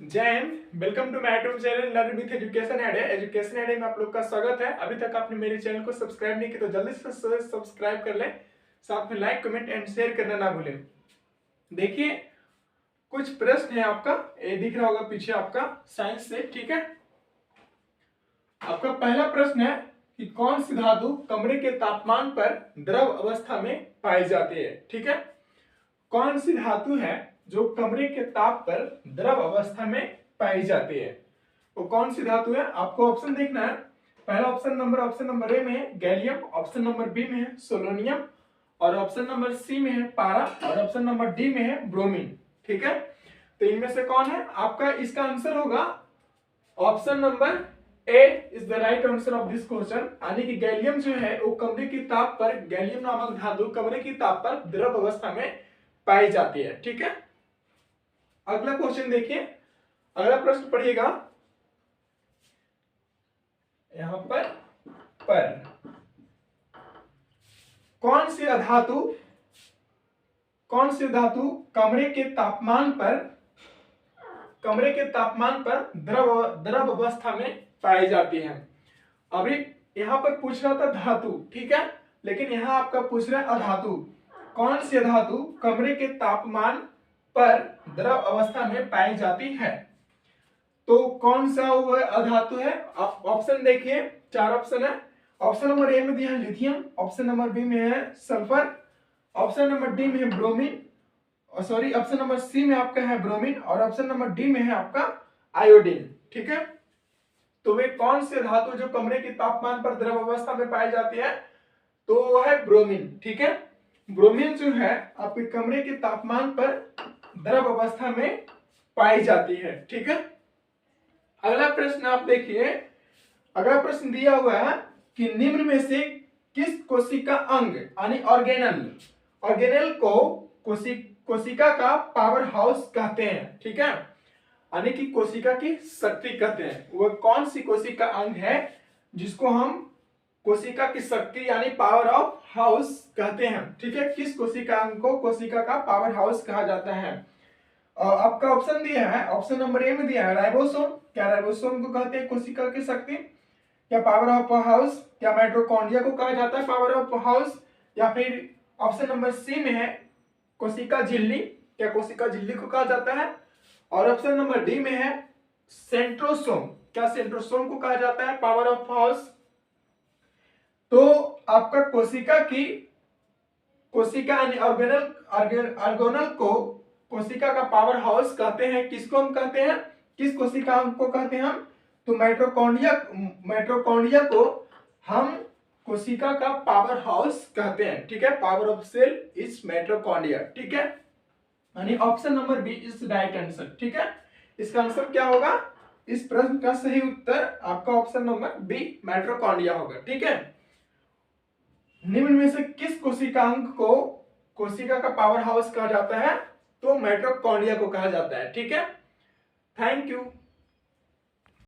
जय हिंद। Welcome to my YouTube channel learn with education aide. Education aide में आप लोग का स्वागत है। अभी तक आपने मेरे चैनल को सब्सक्राइब नहीं किया तो जल्दी से सब्सक्राइब कर लें, साथ में लाइक कमेंट एंड शेयर करना ना भूलें। देखिए, कुछ प्रश्न है आपका, ये दिख रहा होगा पीछे आपका साइंस से, ठीक है। आपका पहला प्रश्न है कि कौन सी धातु कमरे के तापमान पर द्रव अवस्था में पाई जाती है, ठीक है। कौन सी धातु है जो कमरे के ताप पर द्रव अवस्था में पाई जाती है, वो कौन सी धातु है। आपको ऑप्शन देखना है। पहला ऑप्शन नंबर ए में है गैलियम, ऑप्शन नंबर बी में है सोलोनियम, और ऑप्शन नंबर सी में है पारा, और ऑप्शन नंबर डी में है ब्रोमीन, ठीक है। तो इनमें से कौन है आपका, इसका आंसर होगा option number A is the right answer of this question. यानी कि गैलियम जो है वो कमरे की ताप पर, गैलियम नामक धातु कमरे की ताप पर द्रव अवस्था में पाई जाती है, ठीक है। अगला क्वेश्चन देखिए, अगला प्रश्न पढ़िएगा यहां पर कौन सी धातु कमरे के तापमान पर द्रव अवस्था में पाई जाती है। अभी यहां पर पूछ रहा था धातु, ठीक है, लेकिन यहां आपका पूछ रहा है अधातु। कौन सी धातु कमरे के तापमान पर द्रव अवस्था में पाई जाती है, तो कौन सा वो अधातु है। आप ऑप्शन देखिए, चार ऑप्शन है। ऑप्शन नंबर ए में दिया है लिथियम, ऑप्शन नंबर बी में है सल्फर, ऑप्शन नंबर डी में है bromine, sorry option number C में आपका है ब्रोमीन, और ऑप्शन नंबर डी में है आपका आयोडीन, ठीक है। तो वे कौन से धातु जो कमरे के तापमान पर द्रव अवस्था में पाई जाती है, तो वो है ब्रोमीन, ठीक है। ब्रोमीन जो है आपके कमरे के तापमान पर द्रव अवस्था में पाई जाती है, ठीक है। अगला प्रश्न आप देखिए, अगला प्रश्न दिया हुआ है कि निम्न में से किस कोशिका अंग यानी ऑर्गेनेल को कोशिका का पावर हाउस कहते हैं, ठीक है, यानी कि कोशिका की शक्ति कहते हैं। वह कौन सी कोशिका अंग है जिसको हम कोशिका की शक्ति यानी पावर ऑफ हाउस कहते हैं, ठीक है। किस कोशिका अंग को कोशिका का पावर हाउस कहा जाता है। आपका ऑप्शन दिया है, ऑप्शन नंबर ए में दिया है राइबोसोम। क्या राइबोसोम को कहते हैं कोशिका की शक्ति, क्या पावर ऑफ हाउस, क्या माइटोकॉन्ड्रिया को कहा जाता है पावर ऑफ हाउस, या फिर ऑप्शन नंबर सी में है कोशिका झिल्ली, क्या कोशिका झिल्ली को कहा जाता है, और ऑप्शन नंबर डी में है सेंट्रोसोम, क्या सेंट्रोसोम को कहा जाता है पावर ऑफ हाउस। तो आपका कोशिका यानी ऑर्गेनल को कोशिका का पावर हाउस कहते हैं। किसको हम कहते हैं, किस कोशिका को कहते हैं हम, तो माइटोकॉन्ड्रिया को हम कोशिका का पावर हाउस कहते हैं, ठीक है। Power of cell is mitochondria, ठीक है। यानी option number B is right answer, ठीक है। इसका आंसर क्या होगा, इस प्रश्न का सही उत्तर आपका ऑप्शन नंबर बी माइटोकॉन्ड्रिया होगा, ठीक है। निम्न में से किस कोशिकांग को कोशिका का पावर हाउस कहा जाता है, तो माइटोकॉन्ड्रिया को कहा जाता है, ठीक है। Thank you.